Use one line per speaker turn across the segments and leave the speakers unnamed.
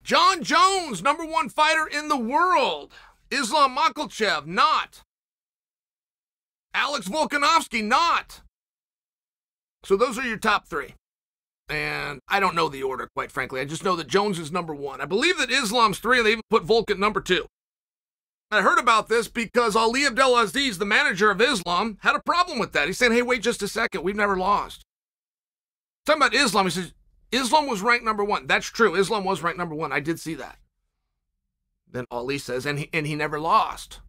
Jon Jones, #1 fighter in the world. Islam Makhachev, not. Alex Volkanovski, not. So those are your top three. And I don't know the order, quite frankly. I just know that Jones is #1. I believe that Islam's 3, and they even put Volk at #2. I heard about this because Ali Abdelaziz, the manager of Islam, had a problem with that. He's saying, hey, wait just a second. We've never lost. Talking about Islam, he says, Islam was ranked #1. That's true. Islam was ranked #1. I did see that. Then Ali says, and he never lost.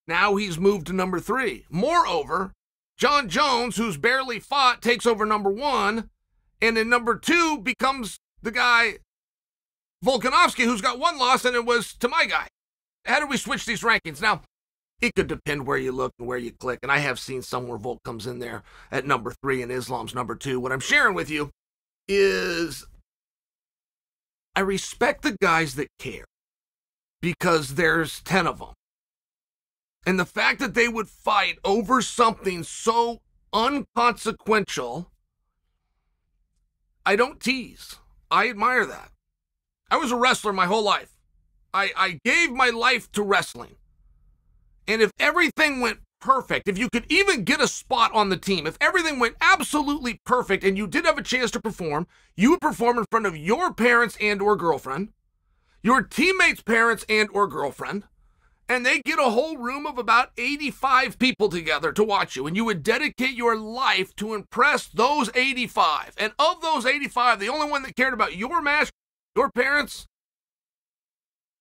Now he's moved to #3. Moreover, Jon Jones, who's barely fought, takes over #1, and in #2 becomes the guy, Volkanovski, who's got 1 loss, and it was to my guy. How do we switch these rankings? Now, it could depend where you look and where you click, and I have seen some where Volk comes in there at #3 and Islam's #2. What I'm sharing with you is I respect the guys that care because there's 10 of them. And the fact that they would fight over something so unconsequential, I don't tease. I admire that. I was a wrestler my whole life. I gave my life to wrestling. And if everything went perfect, if you could even get a spot on the team, if everything went absolutely perfect and you did have a chance to perform, you would perform in front of your parents and or girlfriend, your teammates' parents and or girlfriend, and they get a whole room of about 85 people together to watch you, and you would dedicate your life to impress those 85. And of those 85, the only one that cared about your match, your parents,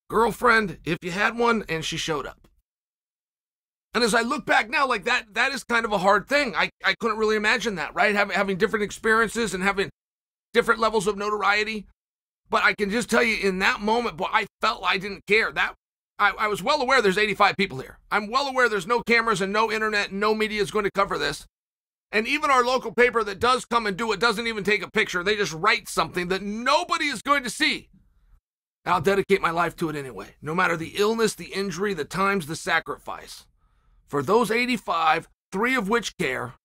girlfriend, if you had one, and she showed up. And as I look back now, like that is kind of a hard thing. I couldn't really imagine that, right? Having different experiences and having different levels of notoriety. But I can just tell you in that moment, boy, I felt I didn't care. I was well aware there's 85 people here. I'm well aware there's no cameras and no internet and no media is going to cover this. And even our local paper that does come and do it doesn't even take a picture. They just write something that nobody is going to see. I'll dedicate my life to it anyway, no matter the illness, the injury, the times, the sacrifice. For those 85, 3 of which care.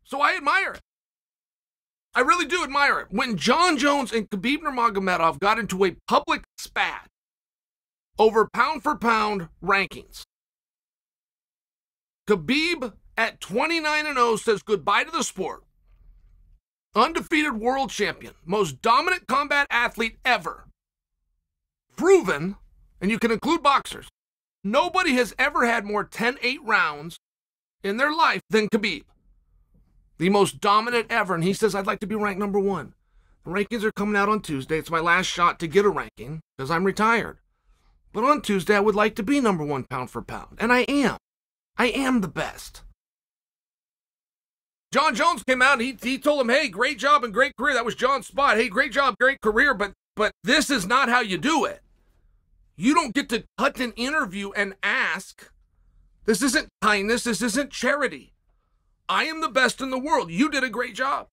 So I admire it. I really do admire it. When Jon Jones and Khabib Nurmagomedov got into a public spat over pound-for-pound rankings, Khabib at 29-0 says goodbye to the sport. Undefeated world champion, most dominant combat athlete ever. Proven, and you can include boxers, nobody has ever had more 10-8 rounds in their life than Khabib. The most dominant ever, and he says, I'd like to be ranked #1. The rankings are coming out on Tuesday. It's my last shot to get a ranking because I'm retired. But on Tuesday, I would like to be #1 pound for pound, and I am. I am the best. Jon Jones came out and he told him, hey, great job and great career. That was John's spot. Hey, great job, great career, but this is not how you do it. You don't get to cut an interview and ask. This isn't kindness. This isn't charity. I am the best in the world. You did a great job.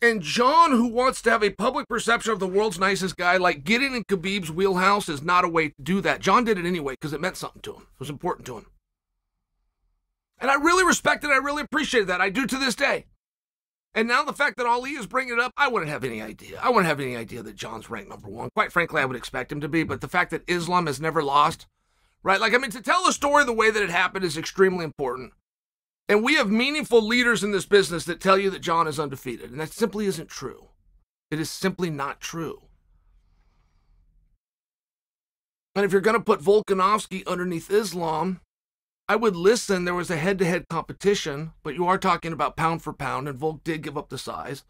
And Jon, who wants to have a public perception of the world's nicest guy, like getting in Khabib's wheelhouse is not a way to do that. Jon did it anyway because it meant something to him. It was important to him. And I really respect it. I really appreciate that. I do to this day. And now the fact that Ali is bringing it up, I wouldn't have any idea. I wouldn't have any idea that Jon's ranked #1. Quite frankly, I would expect him to be. But the fact that Islam has never lost, right? Like, I mean, to tell the story the way that it happened is extremely important. And we have meaningful leaders in this business that tell you that Jon is undefeated. And that simply isn't true. It is simply not true. And if you're going to put Volkanovski underneath Islam, I would listen. There was a head-to-head competition, but you are talking about pound for pound, and Volk did give up the size.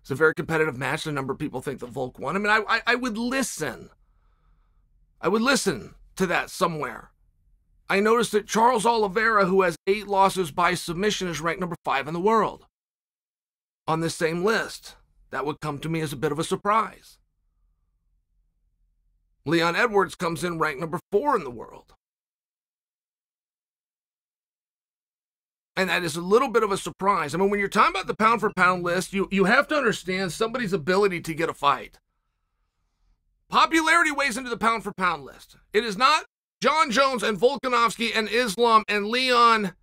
It's a very competitive match. A number of people think that Volk won. I mean, I would listen. I would listen to that somewhere. I noticed that Charles Oliveira, who has 8 losses by submission, is ranked #5 in the world on this same list. That would come to me as a bit of a surprise. Leon Edwards comes in ranked #4 in the world. And that is a little bit of a surprise. I mean, when you're talking about the pound-for-pound list, you have to understand somebody's ability to get a fight. Popularity weighs into the pound-for-pound list. It is not Jon Jones and Volkanovski and Islam and Leon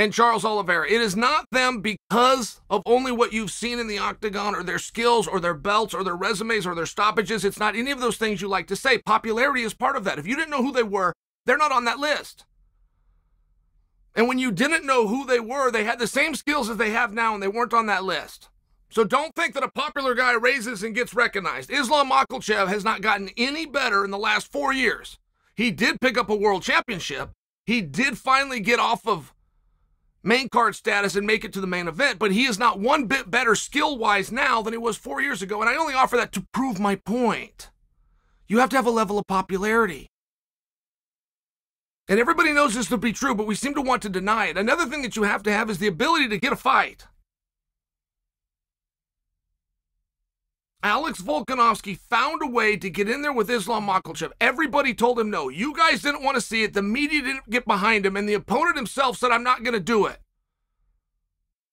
and Charles Oliveira. It is not them because of only what you've seen in the octagon or their skills or their belts or their resumes or their stoppages. It's not any of those things you like to say. Popularity is part of that. If you didn't know who they were, they're not on that list. And when you didn't know who they were, they had the same skills as they have now, and they weren't on that list. So don't think that a popular guy raises and gets recognized. Islam Makhachev has not gotten any better in the last 4 years. He did pick up a world championship. He did finally get off of main card status and make it to the main event, but he is not one bit better skill-wise now than he was 4 years ago, and I only offer that to prove my point. You have to have a level of popularity. And everybody knows this to be true, but we seem to want to deny it. Another thing that you have to have is the ability to get a fight. Alex Volkanovski found a way to get in there with Islam Makhachev. Everybody told him no. You guys didn't want to see it. The media didn't get behind him, and the opponent himself said, I'm not going to do it.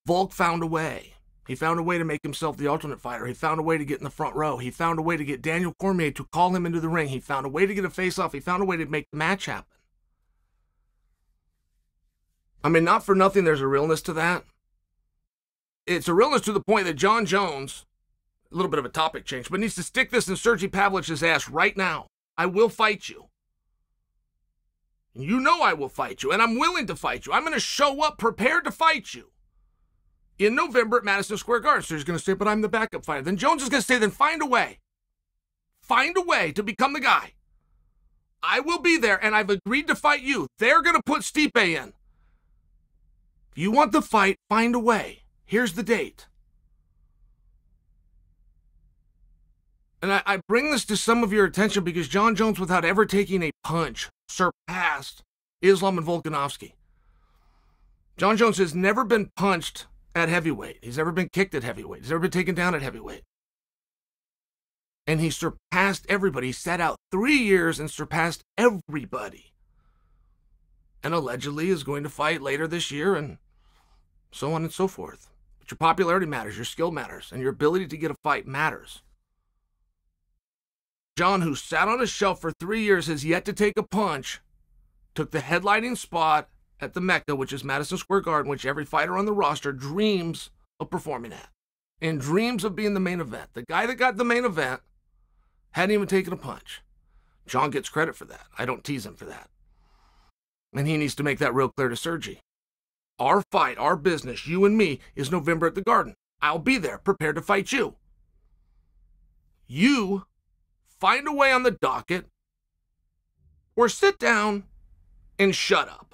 Volk found a way. He found a way to make himself the alternate fighter. He found a way to get in the front row. He found a way to get Daniel Cormier to call him into the ring. He found a way to get a face-off. He found a way to make the match happen. I mean, not for nothing, there's a realness to that. It's a realness to the point that Jon Jones, a little bit of a topic change, but needs to stick this in Sergey Pavlich's ass right now. I will fight you. You know I will fight you, and I'm willing to fight you. I'm going to show up prepared to fight you in November at Madison Square Garden. So he's going to say, but I'm the backup fighter. Then Jones is going to say, then find a way. Find a way to become the guy. I will be there, and I've agreed to fight you. They're going to put Stipe in. If you want the fight, find a way. Here's the date. And I bring this to some of your attention because Jon Jones, without ever taking a punch, surpassed Islam and Volkanovski. Jon Jones has never been punched at heavyweight. He's never been kicked at heavyweight. He's never been taken down at heavyweight. And he surpassed everybody. He sat out 3 years and surpassed everybody. And allegedly is going to fight later this year and so on and so forth. But your popularity matters, your skill matters, and your ability to get a fight matters. Jon, who sat on a shelf for 3 years, has yet to take a punch, took the headlining spot at the Mecca, which is Madison Square Garden, which every fighter on the roster dreams of performing at, and dreams of being the main event. The guy that got the main event hadn't even taken a punch. Jon gets credit for that. I don't tease him for that. And he needs to make that real clear to Sergey. Our fight, our business, you and me, is November at the Garden. I'll be there, prepared to fight you. You find a way on the docket, or sit down and shut up.